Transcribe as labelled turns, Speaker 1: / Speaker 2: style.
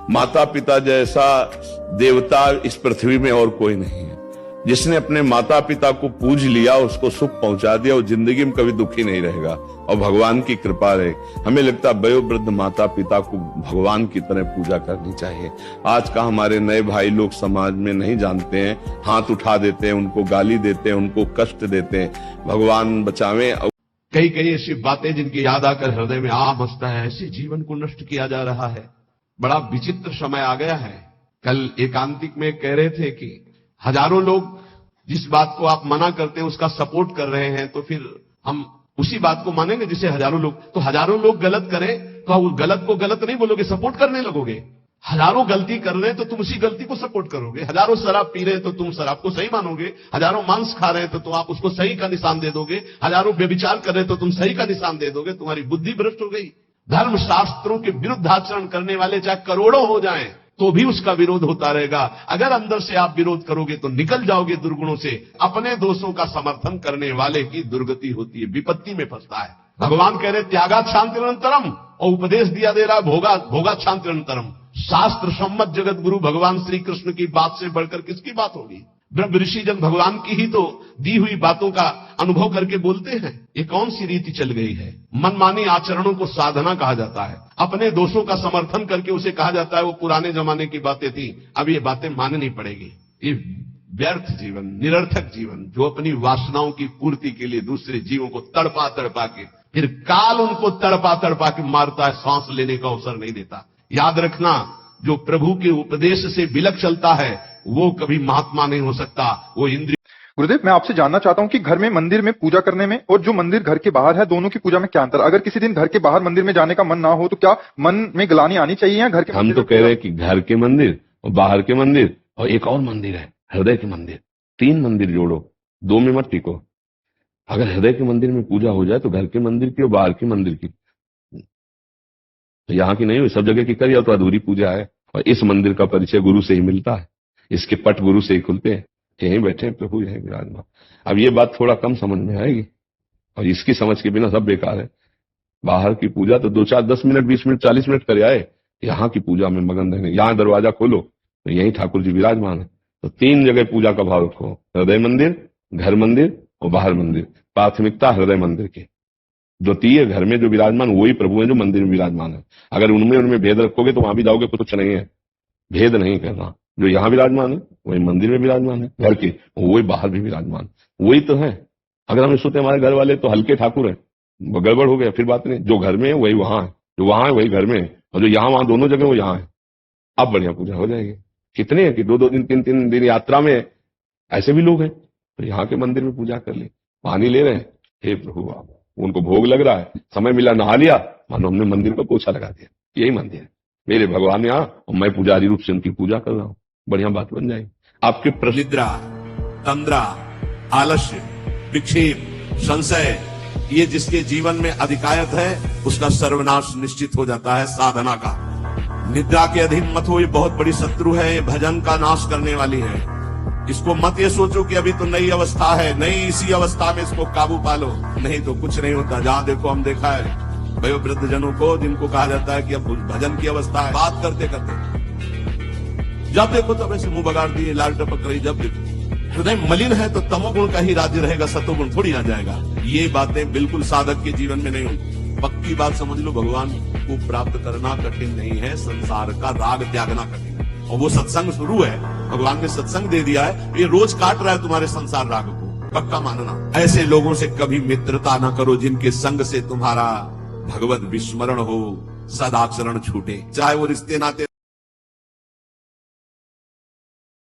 Speaker 1: माता पिता जैसा देवता इस पृथ्वी में और कोई नहीं है। जिसने अपने माता पिता को पूज लिया, उसको सुख पहुंचा दिया, वो जिंदगी में कभी दुखी नहीं रहेगा और भगवान की कृपा रहे। हमें लगता है वयोवृद्ध माता पिता को भगवान की तरह पूजा करनी चाहिए। आज का हमारे नए भाई लोग समाज में नहीं जानते हैं, हाथ उठा देते हैं, उनको गाली देते हैं, उनको कष्ट देते हैं। भगवान बचावे।
Speaker 2: कई कई ऐसी बातें जिनकी याद आकर हृदय में आ बसता है, ऐसे जीवन को नष्ट किया जा रहा है। बड़ा विचित्र समय आ गया है। कल एकांतिक में कह रहे थे कि हजारों लोग जिस बात को आप मना करते हैं उसका सपोर्ट कर रहे हैं, तो फिर हम उसी बात को मानेंगे जिसे हजारों लोग, तो हजारों लोग गलत करें तो उस गलत को गलत नहीं बोलोगे, सपोर्ट करने लगोगे। हजारों गलती कर रहे हैं तो तुम उसी गलती को सपोर्ट करोगे। हजारों शराब पी रहे हैं तो तुम शराब को सही मानोगे। हजारों मांस खा रहे हैं तो आप उसको सही का निशान दे दोगे। हजारों व्यभिचार कर रहे हैं तो तुम सही का निशान दे दोगे। तुम्हारी बुद्धि भ्रष्ट हो गई। धर्म शास्त्रों के विरुद्ध आचरण करने वाले चाहे करोड़ों हो जाएं तो भी उसका विरोध होता रहेगा। अगर अंदर से आप विरोध करोगे तो निकल जाओगे दुर्गुणों से। अपने दोषों का समर्थन करने वाले की दुर्गति होती है, विपत्ति में फंसता है। भगवान कह रहे त्यागात शांतिरंतरम और उपदेश दिया दे रहा भोगात शांतिरंतरम। शास्त्र सम्मत जगत गुरु भगवान श्री कृष्ण की बात से बढ़कर किसकी बात होगी। ब्रह्म ऋषि जन भगवान की ही तो दी हुई बातों का अनुभव करके बोलते हैं। ये कौन सी रीति चल गई है। मनमानी आचरणों को साधना कहा जाता है। अपने दोषों का समर्थन करके उसे कहा जाता है वो पुराने जमाने की बातें थी, अब ये बातें माननी पड़ेगी। ये व्यर्थ जीवन, निरर्थक जीवन, जो अपनी वासनाओं की पूर्ति के लिए दूसरे जीवों को तड़पा तड़पा के फिर काल उनको तड़पा तड़पा के मारता है, सांस लेने का अवसर नहीं देता। याद रखना, जो प्रभु के उपदेश से विलक चलता है वो कभी महात्मा नहीं हो सकता। वो इंद्रिय।
Speaker 3: गुरुदेव, मैं आपसे जानना चाहता हूं कि घर में मंदिर में पूजा करने में और जो मंदिर घर के बाहर है, दोनों की पूजा में क्या अंतर। अगर किसी दिन घर के बाहर मंदिर में जाने का मन ना हो तो क्या मन में ग्लानि आनी चाहिए या घर के?
Speaker 1: हम तो कह रहे हैं कि घर के मंदिर और बाहर के मंदिर और एक और मंदिर है हृदय के मंदिर। 3 मंदिर जोड़ो, 2 में मत टिको। अगर हृदय के मंदिर में पूजा हो जाए तो घर के मंदिर की और बाहर के मंदिर की, तो यहाँ की नहीं हुई, सब जगह की करिए तो अधूरी पूजा है। और इस मंदिर का परिचय गुरु से ही मिलता है, इसके पट गुरु से ही खुलते हैं। यहीं बैठे हैं प्रभु, यहीं विराजमान। अब ये बात थोड़ा कम समझ में आएगी और इसकी समझ के बिना सब बेकार है। बाहर की पूजा तो 2 4 10 मिनट 20 मिनट 40 मिनट करे आए, यहाँ की पूजा में मगन रहने। यहाँ दरवाजा खोलो तो यहीं ठाकुर जी विराजमान है। तो 3 जगह पूजा का भाव रखो, हृदय मंदिर, घर मंदिर और बाहर मंदिर। प्राथमिकता हृदय मंदिर की। द्वितीय घर में जो विराजमान वही प्रभु है जो मंदिर में विराजमान है। अगर उनमें भेद रखोगे तो वहां भी जाओगे तो कुछ नहीं है। भेद नहीं करना, जो यहाँ विराजमान है वही मंदिर में विराजमान है, घर के वही बाहर भी विराजमान, वही तो है। अगर हम सोचते हमारे घर वाले तो हल्के ठाकुर है, गड़बड़ हो गया, फिर बात नहीं। जो घर में है वही वहां है, जो वहां है वही घर में है, और जो यहाँ वहां दोनों जगह वो यहाँ है। अब बढ़िया पूजा हो जाएगी। कितने हैं कि 2-2 दिन 3-3 दिन यात्रा में ऐसे भी लोग हैं, तो यहाँ के मंदिर में पूजा कर ली, पानी ले रहे हैं, हे प्रभु आप, उनको भोग लग रहा है, समय मिला नहा लिया, मानो हमने मंदिर को पोछा लगा दिया। यही मंदिर है, मेरे भगवान यहाँ और मैं पुजारी रूप से उनकी पूजा कर रहा हूँ। बढ़िया बात बन जाएगी। आपके
Speaker 2: निद्रा, तंद्रा, आलस्य, विक्षेप, संशय, ये जिसके जीवन में अधिकायत है उसका सर्वनाश निश्चित हो जाता है साधना का। निद्रा के अधीन मत हो, ये बहुत बड़ी शत्रु है, ये भजन का नाश करने वाली है। इसको मत ये सोचो कि अभी तो नई अवस्था है, नहीं, इसी अवस्था में इसको काबू पालो, नहीं तो कुछ नहीं होता। जहां देखो हम देखा है वयोवृद्ध जनों को, जिनको कहा जाता है कि अब भजन की अवस्था है, बात करते करते जब देखो तब ऐसे मुंह बगाड़ दिए, लाल टपक रही। जब देखो हृदय मलिन है तो तमोगुण का ही राज्य रहेगा, सतोगुण थोड़ी आ जाएगा। ये बातें बिल्कुल साधक के जीवन में नहीं होती। पक्की बात समझ लो, भगवान को प्राप्त करना कठिन नहीं है, संसार का राग त्यागना कठिन है। और वो सत्संग शुरू है, भगवान ने सत्संग दे दिया है, ये रोज काट रहा है तुम्हारे संसार राग को, पक्का मानना। ऐसे लोगों से कभी मित्रता ना करो जिनके संग से तुम्हारा भगवत विस्मरण हो, सदाचरण छूटे, चाहे वो रिश्ते नाते